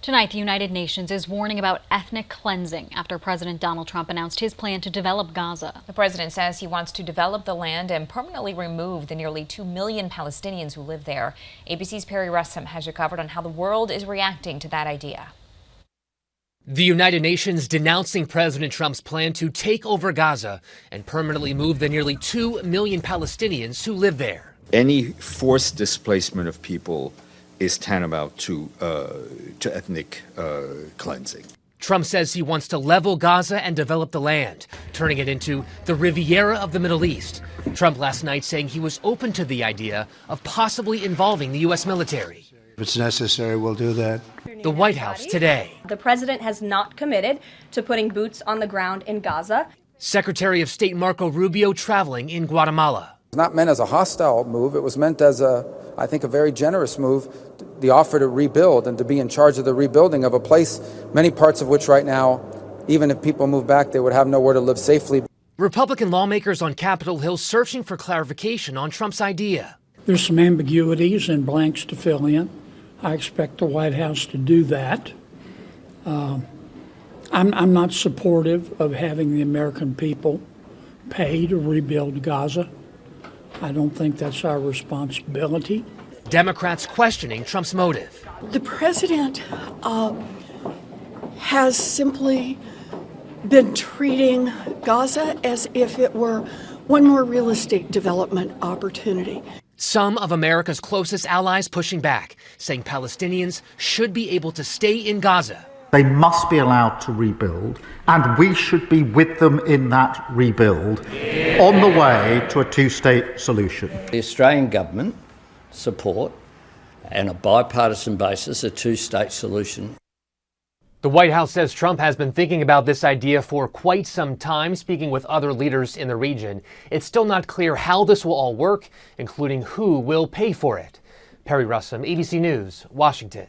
Tonight, the United Nations is warning about ethnic cleansing after President Donald Trump announced his plan to develop Gaza. The president says he wants to develop the land and permanently remove the nearly 2 million Palestinians who live there. ABC's Perry Russom has you covered on how the world is reacting to that idea. The United Nations denouncing President Trump's plan to take over Gaza and permanently move the nearly 2 million Palestinians who live there. Any forced displacement of people is tantamount to ethnic cleansing. Trump says he wants to level Gaza and develop the land, turning it into the Riviera of the Middle East. Trump last night saying he was open to the idea of possibly involving the U.S. military. If it's necessary, we'll do that. The White House today. The president has not committed to putting boots on the ground in Gaza. Secretary of State Marco Rubio traveling in Guatemala. It's not meant as a hostile move. It was meant as I think, a very generous move, the offer to rebuild and to be in charge of the rebuilding of a place, many parts of which right now, even if people move back, they would have nowhere to live safely. Republican lawmakers on Capitol Hill searching for clarification on Trump's idea. There's some ambiguities and blanks to fill in. I expect the White House to do that. I'm not supportive of having the American people pay to rebuild Gaza. I don't think that's our responsibility. Democrats questioning Trump's motive. The president has simply been treating Gaza as if it were one more real estate development opportunity. Some of America's closest allies pushing back, saying Palestinians should be able to stay in Gaza. They must be allowed to rebuild, and we should be with them in that rebuild on the way to a two-state solution. The Australian government support, on a bipartisan basis, a two-state solution. The White House says Trump has been thinking about this idea for quite some time, speaking with other leaders in the region. It's still not clear how this will all work, including who will pay for it. Perry Russom, ABC News, Washington.